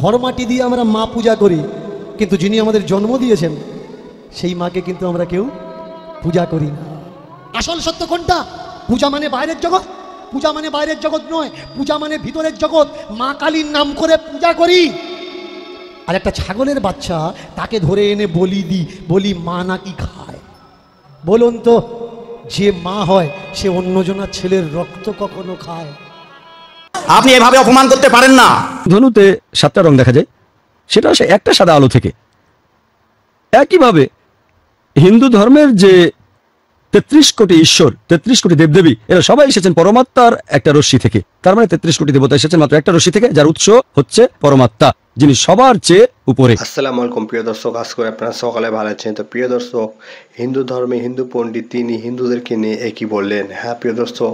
ঘর মাটি দিয়ে আমরা মা পূজা করি, কিন্তু যিনি আমাদের জন্ম দিয়েছেন সেই মাকে কিন্তু আমরা কেউ পূজা করি না। আসল সত্য কোনটা? পূজা মানে বাইরের জগৎ, পূজা মানে বাইরের জগৎ নয়, পূজা মানে ভিতরের জগৎ। মা কালীর নাম করে পূজা করি। আর একটা ছাগলের বাচ্চা তাকে ধরে এনে বলি দিই, বলি মা নাকি খায়? বলুন তো, যে মা হয় সে অন্যজনের ছেলের রক্ত কখনো খায়? আপনি এভাবে অপমান করতে পারেন না। ধনুতে 7টা রং দেখা যায়, সেটা আসে একটা সাদা আলো থেকে। একইভাবে হিন্দু ধর্মের যে 33 কোটি ঈশ্বর, 33 কোটি দেবদেবী, এরা সবাই এসেছেন পরমাত্মার একটা রশ্মি থেকে। তার মানে 33 কোটি দেবতা এসেছেন মাত্র একটা রশ্মি থেকে, যার উৎস হচ্ছে পরমাত্মা, যিনি সবার চেয়ে উপরে। আসসালামু আলাইকুম প্রিয় দর্শক, আশা করি আপনারা সকালে ভালো আছেন। তো প্রিয় দর্শক, হিন্দু ধর্মে হিন্দু পণ্ডিত তিনি হিন্দুদেরকে নিয়ে একই বললেন। হ্যাঁ প্রিয় দর্শক,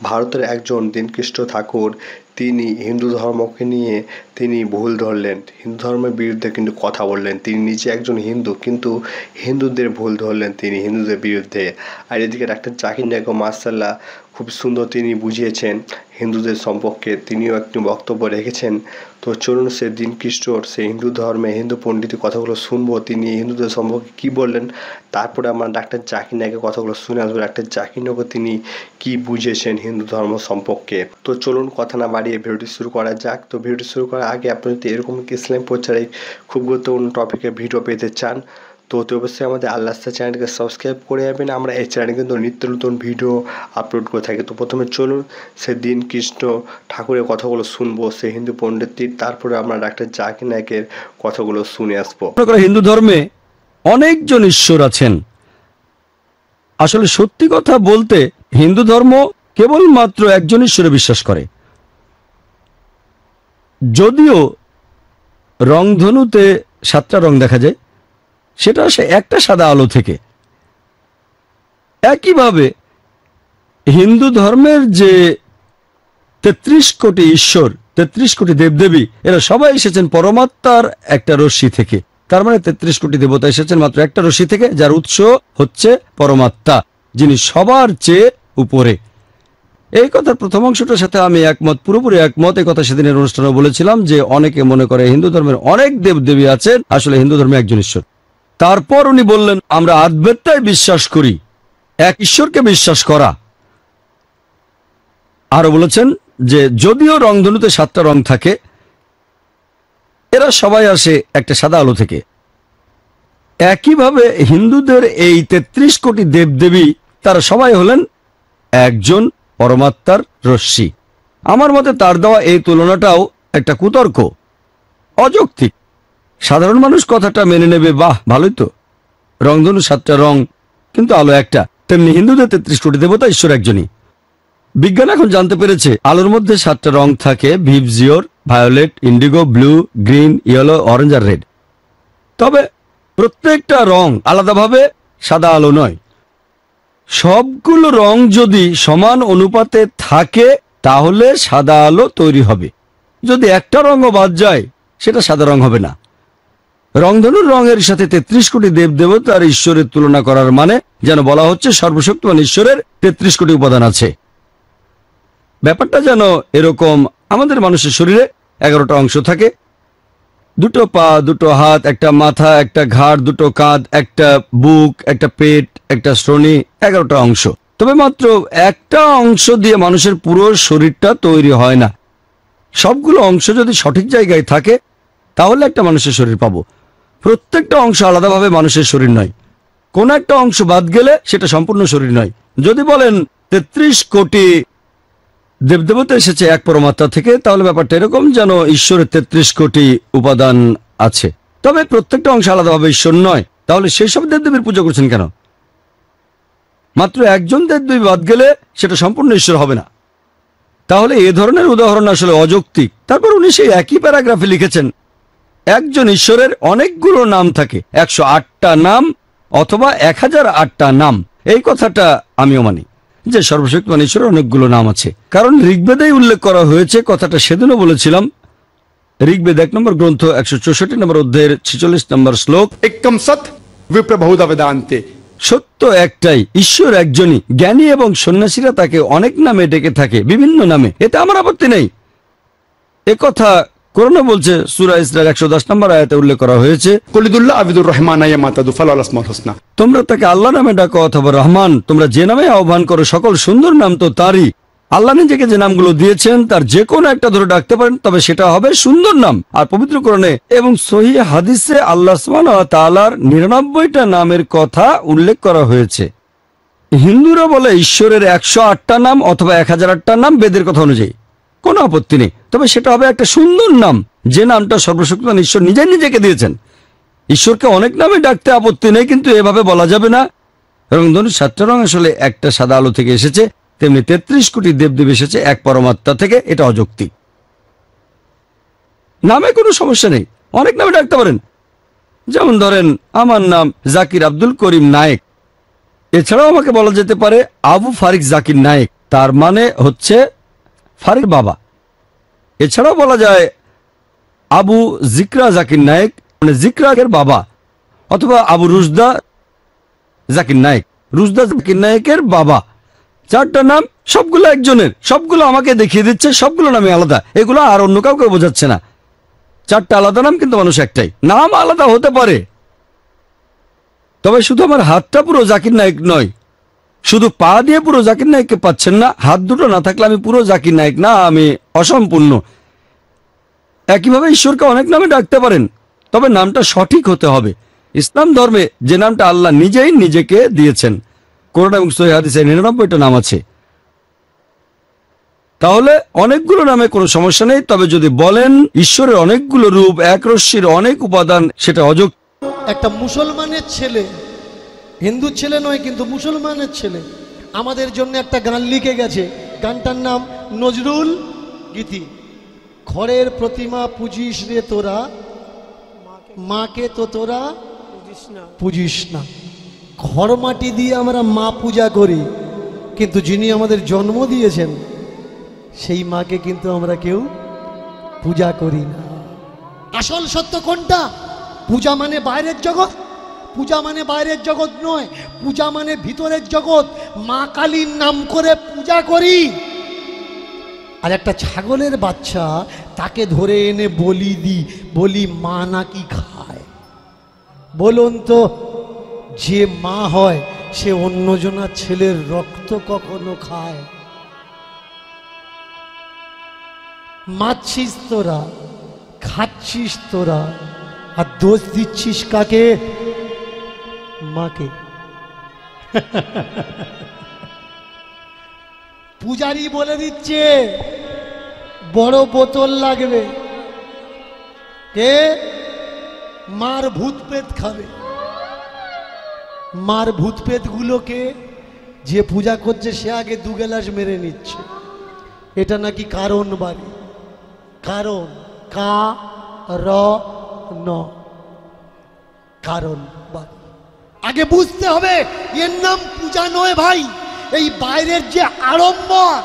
ভারতের একজন দীনকৃষ্ণ ঠাকুর তিনি হিন্দু ধর্মকে নিয়ে তিনি ভুল ধরলেন, হিন্দু ধর্মের বিরুদ্ধে কিন্তু কথা বললেন। তিনি নিজে একজন হিন্দু, কিন্তু হিন্দুদের ভুল ধরলেন তিনি হিন্দুদের বিরুদ্ধে। আর এদিকে ডাক্তার জাকির নায়েক মাশাআল্লাহ খুব সুন্দর তিনি বুঝিয়েছেন হিন্দুদের সম্পর্কে, তিনিও একটি বক্তব্য রেখেছেন। তো চলুন সে দীনকৃষ্ণর সে হিন্দু ধর্মে হিন্দু পণ্ডিতের কথাগুলো শুনবো, তিনি হিন্দুদের সম্পর্কে কী বললেন। তারপরে আমরা ডাক্তার জাকির নায়েকের কথাগুলো শুনে আসবো, ডাক্তার জাকির নায়েক তিনি কি বুঝেছেন হিন্দু ধর্ম সম্পর্কে। তো চলুন কথা না বাড়িয়ে ভিডিওটি শুরু করা যাক। তো ভিডিওটি শুরু করার আগে আপনি যদি এরকম ইসলাম প্রচারে খুব গুরুত্বপূর্ণ টপিকের ভিডিও পেতে চান তো অবশ্যই আমাদের আল্লাহ চ্যানেলকে সাবস্ক্রাইব করে যাবেন। আমরা এই চ্যানেলে কিন্তু নিত্য নতুন ভিডিও আপলোড করে থাকি। তো প্রথমে চলুন সে দীনকৃষ্ণ ঠাকুরের কথাগুলো শুনবো, সে হিন্দু পণ্ডিতটির, তারপরে আমরা ডাক্তার জাকির নায়েকের কথাগুলো শুনে আসবো। হিন্দু ধর্মে অনেকজন ঈশ্বর আছেন। আসলে সত্যি কথা বলতে হিন্দু ধর্ম কেবলমাত্র একজন ঈশ্বরে বিশ্বাস করে। যদিও রংধনুতে 7টা রং দেখা যায়, সেটা আসে একটা সাদা আলো থেকে। একইভাবে হিন্দু ধর্মের যে 33 কোটি ঈশ্বর, 33 কোটি দেবদেবী, এরা সবাই এসেছেন পরমাত্মার একটা রশ্মি থেকে। তার মানে 33 কোটি দেবতা এসেছেন মাত্র একটা রশ্মি থেকে, যার উৎস হচ্ছে পরমাত্মা, যিনি সবার চেয়ে উপরে। এই কথার প্রথম অংশটার সাথে আমি একমত, পুরোপুরি একমত। এই কথা সেদিনের অনুষ্ঠানে বলেছিলাম যে অনেকে মনে করে হিন্দু ধর্মের অনেক দেবদেবী আছেন, আসলে হিন্দু ধর্মে একজন ঈশ্বর। তারপর উনি বললেন আমরা আধ্যাত্মিকতায় বিশ্বাস করি, এক ঈশ্বরকে বিশ্বাস করা। আরো বলেছেন যে যদিও রংধনুতে 7টা রং থাকে, এরা সবাই আসে একটা সাদা আলো থেকে। একইভাবে হিন্দুদের এই 33 কোটি দেবদেবী, তারা সবাই হলেন একজন পরমাত্মার রশ্মি। আমার মতে তার দেওয়া এই তুলনাটাও একটা কুতর্ক, অযৌক্তিক। সাধারণ মানুষ কথাটা মেনে নেবে, বাহ ভালোই তো, রংধনু 7টা রং কিন্তু আলো একটা। তেমনি হিন্দুদের 33 কোটি দেবতা, ঈশ্বর একজনই। বিজ্ঞান এখন জানতে পেরেছে আলোর মধ্যে 7টা রং থাকে, VIBGYOR, violet, indigo, blue, green, yellow, orange আর রেড। তবে প্রত্যেকটা রং আলাদাভাবে সাদা আলো নয়। সবগুলো রং যদি সমান অনুপাতে থাকে তাহলে সাদা আলো তৈরি হবে। যদি একটা রঙও বাদ যায় সেটা সাদা রং হবে না। রংধনুর রঙের সাথে 33 কোটি দেবদেবতার ঈশ্বরের তুলনা করার মানে যেন বলা হচ্ছে সর্বশক্তিমান ঈশ্বরের 33 কোটি উপাদান আছে। ব্যাপারটা যেন এরকম, আমাদের মানুষের শরীরে 11টা অংশ থাকে, 2টো পা, 2টো হাত, একটা মাথা, একটা ঘাড়, 2টো কাঁধ, একটা বুক, একটা পেট, একটা শ্রোণী, 11টা অংশ। তবে মাত্র একটা অংশ দিয়ে মানুষের পুরো শরীরটা তৈরি হয় না। সবগুলো অংশ যদি সঠিক জায়গায় থাকে তাহলে একটা মানুষের শরীর পাবো। প্রত্যেকটা অংশ আলাদাভাবে মানুষের শরীর নয়। কোন একটা অংশ বাদ গেলে সেটা সম্পূর্ণ শরীর নয়। যদি বলেন 33 কোটি দেবদেবতা এসেছে এক পরমাত্মা থেকে, তাহলে ব্যাপারটা এরকম যেন ঈশ্বরের 33 কোটি উপাদান আছে, তবে প্রত্যেকটা অংশ আলাদাভাবে ঈশ্বর নয়। তাহলে সেই সব দেবদেবীর পুজো করছেন কেন? মাত্র একজন দেবদেবী বাদ গেলে সেটা সম্পূর্ণ ঈশ্বর হবে না। তাহলে এ ধরনের উদাহরণ আসলে অযৌক্তিক। তারপর উনি সেই একই প্যারাগ্রাফে লিখেছেন একজন ঈশ্বরের অনেকগুলো নাম থাকে, 108টা নাম অথবা 1008টা নাম। এই কথাটা আমিও মানি যে সর্বশক্তিমান ঈশ্বরের অনেকগুলো নাম আছে, কারণ ঋগ্বেদেই উল্লেখ করা হয়েছে। কথাটা সেদিনও বলেছিলাম। ঋগ্বেদ 1 নম্বর গ্রন্থ 164 নম্বর অধ্যায়ের 46 নম্বর শ্লোক, একম সৎ বিপ্র বহুধা বেদান্তে, সত্য একটাই, ঈশ্বর একজনই। জ্ঞানী এবং সন্ন্যাসীরা তাকে অনেক নামে ডেকে থাকে, বিভিন্ন নামে। এতে আমার আপত্তি নেই। একথা কোরআনে বলছে সূরা ইসরার 110 নম্বর আয়াতে উল্লেখ করা হয়েছে, কুলিদুল্লাহ আবিদুর রহমান ইয়ামাতাদু ফালাল আসমাউল হুসনা। তোমরা তাকে আল্লাহ নামে ডাকো অথবা রহমান, তোমরা যে নামে আহ্বান করো সকল সুন্দর নাম তো তারই। আল্লাহ নিজেকে যে নামগুলো দিয়েছেন তার যে কোনো একটা ধরে ডাকতে পারেন, তবে সেটা হবে সুন্দর নাম। আর পবিত্র কোরআনে এবং সহিহ হাদিসে আল্লাহ সুবহানাহু ওয়া তাআলার 99টা নামের কথা উল্লেখ করা হয়েছে। হিন্দুরা বলে ঈশ্বরের 108টা নাম অথবা 1008টা নাম বেদের কথা অনুযায়ী, কোনো আপত্তি নেই, তবে সেটা হবে একটা সুন্দর নাম, যে নামটা সর্বশক্তিমান ঈশ্বর নিজেই নিজেকে দিয়েছেন। ঈশ্বরকে অনেক নামে ডাকতে আপত্তি নেই, কিন্তু এভাবে বলা যাবে না। রংধনুর 7টা রং আসলে একটা সাদা আলো থেকে এসেছে, তেমনি 33 কোটি দেবদেব এসেছে এক পরমাত্মা থেকে, এটা অযৌক্তিক। নামে কোনো সমস্যা নেই, অনেক নামে ডাকতে পারেন। যেমন ধরেন আমার নাম জাকির আব্দুল করিম নায়েক, এছাড়াও আমাকে বলা যেতে পারে আবু ফারিক জাকির নায়েক, তার মানে হচ্ছে ফারিক বাবা। এছাড়াও বলা যায় আবু জিকরা জাকির নায়েক, মানে জিকরাকের বাবা, অথবা আবু রুজদা জাকির নায়েক, রুজদা জাকির নায়েকের বাবা। 4টা নাম, সবগুলো একজনের, সবগুলো আমাকে দেখিয়ে দিচ্ছে, সবগুলো নামে আলাদা, এগুলো আর অন্য কাউকে বোঝাচ্ছে না। 4টা আলাদা নাম, কিন্তু মানুষ একটাই। নাম আলাদা হতে পারে, তবে শুধু আমার হাতটা পুরো জাকির নায়েক নয়, শুধু পা দিয়ে পুরো জাকির নায়েককে পাচ্ছেন না, হাত দুটো না থাকলে আমি পুরো জাকির নায়েক না, আমি অসম্পূর্ণ। একইভাবে ঈশ্বরকে অনেক নামে ডাকতে পারেন, তবে নামটা সঠিক হতে হবে। ইসলাম ধর্মে যে নামটা আল্লাহ নিজেই নিজেকে দিয়েছেন, কোরআন এবং সহিহ হাদিসে 99টা নাম আছে। তাহলে অনেকগুলো নামে কোনো সমস্যা নেই, তবে যদি বলেন ঈশ্বরের অনেকগুলো রূপ, এক রশ্মির অনেক উপাদান, সেটা অযৌক্তিক। একটা মুসলমানের ছেলে, হিন্দু ছেলে নয় কিন্তু মুসলমানের ছেলে, আমাদের জন্য একটা গান লিখে গেছে। গানটার নাম নজরুল গীতি। ঘরের প্রতিমা পুজিস রে তোরা, মাকে তো তোরা পুজিস না। ঘর মাটি দিয়ে আমরা মা পূজা করি, কিন্তু যিনি আমাদের জন্ম দিয়েছেন সেই মাকে কিন্তু আমরা কেউ পূজা করি না। আসল সত্য কোনটা? পূজা মানে বাইরের জগৎ, পূজা মানে বাইরের জগৎ নয়, পূজা মানে ভিতরের জগৎ। মা কালীর নাম করে পূজা করি। আর একটা ছাগলের বাচ্চা, তাকে ধরে এনে বলি দিই, বলি মা নাকি খায়? বলুন তো, যে মা হয় সে অন্যজনার ছেলের রক্ত কখনো খায়? মারছিস তোরা, খাচ্ছিস তোরা, আর দোষ দিচ্ছিস কাকে? মাকে। পূজারি বলে দিচ্ছে বড় বোতল লাগবে, কে? মার ভূত পেত খাবে। মার ভূত পেত গুলোকে যে পূজা করছে সে আগে 2 গ্লাস মেরে নিচ্ছে। এটা নাকি কারণ বাড়ি, কারণ কারণ বাড়ি। আগে বুঝতে হবে এর নাম পূজা নয় ভাই, এই বাইরের যে আড়ম্বর,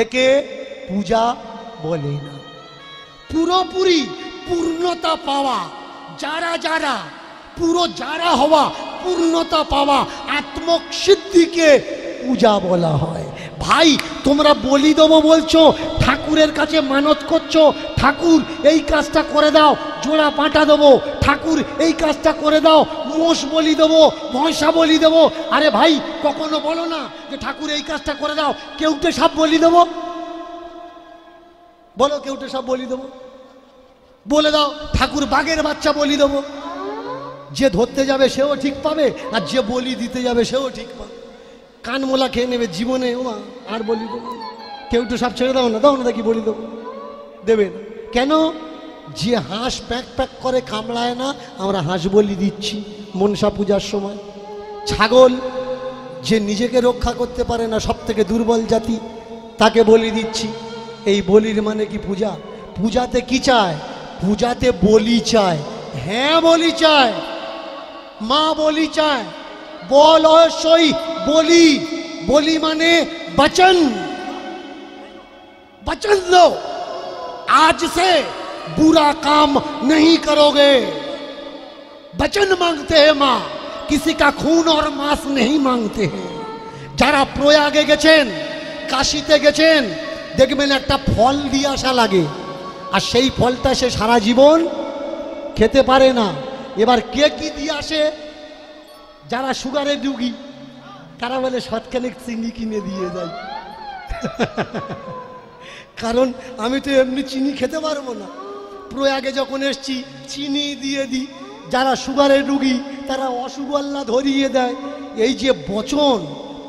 একে পূজা বলে না। পুরোপুরি পূর্ণতা পাওয়া, যারা যারা পুরো যারা হওয়া, পূর্ণতা পাওয়া, আত্মক সিদ্ধিকে পূজা বলা হয়। ভাই তোমরা বলি দেবো বলছো, ঠাকুরের কাছে মানত করছো, ঠাকুর এই কাজটা করে দাও, জোড়া পাঁটা দেবো, ঠাকুর এই কাজটা করে দাও, মোষ বলি দেবো, ভয়সা বলি দেবো। আরে ভাই কখনো বলো না যে ঠাকুর এই কাজটা করে দাও, কেউটে সাপ বলি দেবো? বলো কেউটে সাপ বলি দেবো? বলে দাও ঠাকুর বাঘের বাচ্চা বলি দেবো। যে ধরতে যাবে সেও ঠিক পাবে, আর যে বলি দিতে যাবে সেও ঠিক পাবে। কানমোলা খেয়ে নেবে জীবনে, ওমা আর বলি দেবো? কেউটে সাপ ছেড়ে দাও না, দাও না দেখি বলি দেবো, দেবে না কেন? যে হাঁস প্যাক প্যাক করে কামড়ায় না, আমরা হাঁস বলি দিচ্ছি মনসা পূজার সময়। ছাগল যে নিজেকে রক্ষা করতে পারে না, সব থেকে দুর্বল জাতি, তাকে বলি দিচ্ছি। এই বলির মানে কি পূজা? পূজাতে কি চায়? পূজাতে বলি চায়। হ্যাঁ বলি চায়, মা বলি চায়, বল অবশ্যই বলি। বলি মানে वचन, वचन लो आज से बुरा काम नहीं करोगे। वचन मांगते हैं माँ, किसी का खून और मांस नहीं मांगते हैं। যারা প্রয়াগে গেছেন, কাশিতে গেছেন, দেখবেন একটা ফল দিয়ে আসা লাগে। আর সেই ফলটা সে সারা জীবন খেতে পারে না। এবার কে কি দিয়ে আসে? যারা সুগারের রুগী তারা বলে শতখানেক চিনি কিনে দিয়ে যায়। কারণ আমি তো এমনি চিনি খেতে পারবো না, প্রয়াগে যখন এসছি চিনি দিয়ে দিই। যারা সুগারের রুগী তারা অসুগল্লা ধরিয়ে দেয়। এই যে বচন,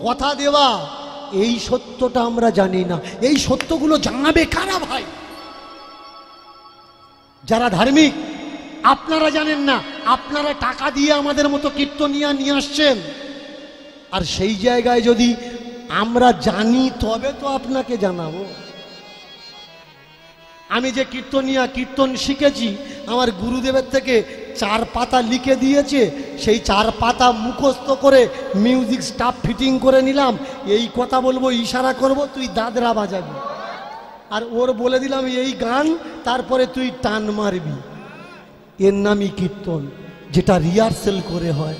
কথা দেওয়া, এই সত্যটা আমরা জানি না। এই সত্যগুলো জানাবে কারা ভাই? যারা ধার্মিক। আপনারা জানেন না, আপনারা টাকা দিয়ে আমাদের মতো কীর্তনিয়া নিয়ে আসছেন। আর সেই জায়গায় যদি আমরা জানি তবে তো আপনাকে জানাবো। আমি যে কীর্তনিয়া, কীর্তন শিখেছি, আমার গুরুদেবের থেকে 4 পাতা লিখে দিয়েছে, সেই 4 পাতা মুখস্থ করে মিউজিক স্টাফ ফিটিং করে নিলাম। এই কথা বলবো, ইশারা করব, তুই দাদরা বাজাবি। আর ওর বলে দিলাম এই গান, তারপরে তুই টান মারবি। এর নামই কীর্তন, যেটা রিহার্সেল করে হয়।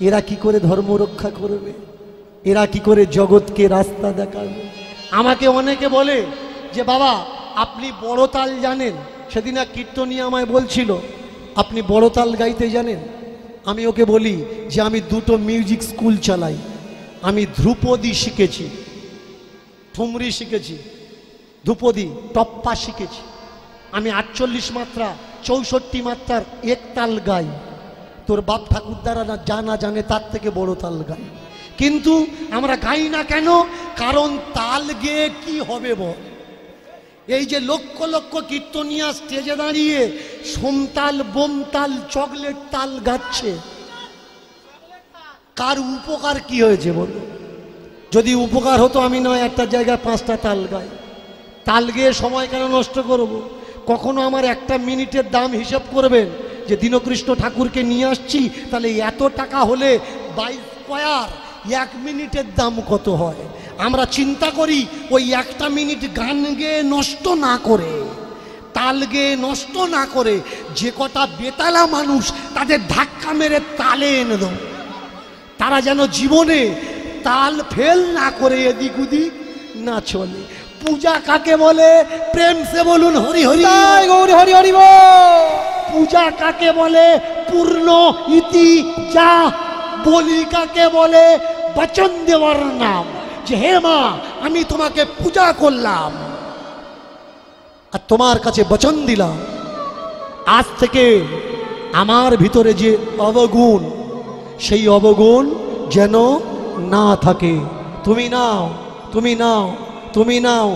এরা কি করে ধর্ম রক্ষা করবে? এরা কি করে জগৎকে রাস্তা দেখাবে? আমাকে অনেকে বলে যে বাবা আপনি বড় তাল জানেন। সেদিন এক কীর্তনিয়া আমায় বলছিল আপনি বড় তাল গাইতে জানেন। আমি ওকে বলি যে আমি 2টো মিউজিক স্কুল চালাই। আমি ধ্রুপদী শিখেছি, ঠুমরি শিখেছি, ধ্রুপদী টপ্পা শিখেছি। আমি 48 মাত্রা 64 মাত্রার এক তাল গাই। তোর বাপ ঠাকুরদারা না জানা জানে তার থেকে বড় তাল গাই। কিন্তু আমরা গাই না কেন? কারণ তাল গেয়ে কি হবে বল? এই যে লক্ষ লক্ষ কীর্তনিয়া স্টেজে দাঁড়িয়ে সোমতাল, বোমতাল, চকলেট তাল গাচ্ছে, কার উপকার কি হয়েছে বলো? যদি উপকার হতো আমি নয় একটা জায়গায় 5টা তাল গাই। তাল গেয়ে সময় কেন নষ্ট করব? কখনো আমার একটা মিনিটের দাম হিসাব করবেন যে দীনকৃষ্ণ ঠাকুরকে নিয়ে আসছি, তাহলে এত টাকা হলে 22 স্কয়ার 1 মিনিটের দাম কত হয়? আমরা চিন্তা করি ওই 1টা মিনিট গান গেয়ে নষ্ট না করে, তাল গেয়ে নষ্ট না করে, যে কটা বেতালা মানুষ তাদের ধাক্কা মেরে তালে এনে দেব, তারা যেন জীবনে তাল ফেল না করে এদিক ওদিক না চলে। পূজা কাকে বলে? প্রেম সে বলুন হরি হরি গৌরী হরি হরি বল। পূজা কাকে বলে? পূর্ণ ইতি যা। বলি কাকে বলে? বচন দেওয়ার নাম, যে হে মা আমি তোমাকে পূজা করলাম আর তোমার কাছে বচন দিলাম, আজ থেকে আমার ভিতরে যে অবগুণ, সেই অবগুণ যেন না থাকে। তুমি নাও, তুমি নাও, তুমি নাও।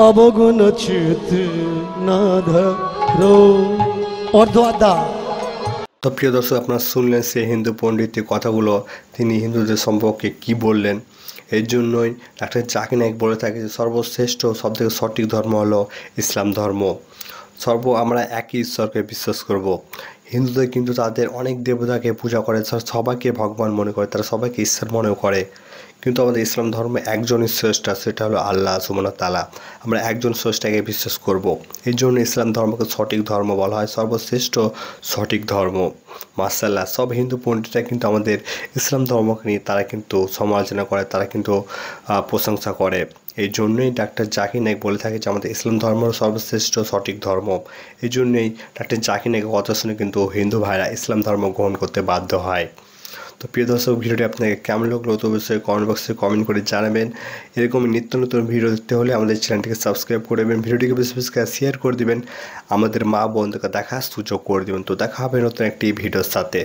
অবগুণ চিত না ধরো। অর্ধ তো প্রিয় দর্শক, আপনারা শুনলেন সেই হিন্দু পণ্ডিতের কথাগুলো। তিনি হিন্দুদের সম্পর্কে কি বললেন। এর জন্যই ডাক্তার জাকির নায়েক বলে থাকে যে সর্বশ্রেষ্ঠ সবথেকে সঠিক ধর্ম হলো ইসলাম ধর্ম। আমরা একই ঈশ্বরকে বিশ্বাস করব। হিন্দুদের কিন্তু তাদের অনেক দেবতাকে পূজা করে, সবাইকে ভগবান মনে করে, তারা সবাইকে ঈশ্বর মনে করে। কিন্তু আমাদের ইসলাম ধর্মে একজনই স্রষ্টা, সেটা হলো আল্লাহ সুবহানাহু ওয়া তাআলা। আমরা একজন স্রষ্টাকে বিশ্বাস করব। এই জন্য ইসলাম ধর্মকে সঠিক ধর্ম বলা হয়, সর্বশ্রেষ্ঠ সঠিক ধর্ম। মাশাআল্লাহ, সব হিন্দু পণ্ডিতরা কিন্তু আমাদের ইসলাম ধর্মকে নিয়ে তারা কিন্তু সমালোচনা করে, তারা কিন্তু প্রশংসা করে। এই জন্যই ডাক্তার জাকির নায়েক বলে থাকে যে আমাদের ইসলাম ধর্ম সর্বশ্রেষ্ঠ সঠিক ধর্ম। এই জন্যই ডাক্তার জাকির নায়েকের কথা শুনে কিন্তু হিন্দু ভাইরা ইসলাম ধর্ম গ্রহণ করতে বাধ্য হয়। তো প্রিয় দর্শক, ভিডিওটি আপনাকে কেমন লাগলো তো অবশ্যই কমেন্ট বক্সে কমেন্ট করে জানাবেন। এরকম নিত্য নতুন ভিডিও দেখতে হলে আমাদের চ্যানেলটিকে সাবস্ক্রাইব করে দেবেন, ভিডিওটিকে বেশি বেশি করে শেয়ার করে দিবেন, আমাদের মা বোনদেরকে দেখার সুযোগ করে দেবেন। তো দেখা হবে নতুন একটি ভিডিওর সাথে।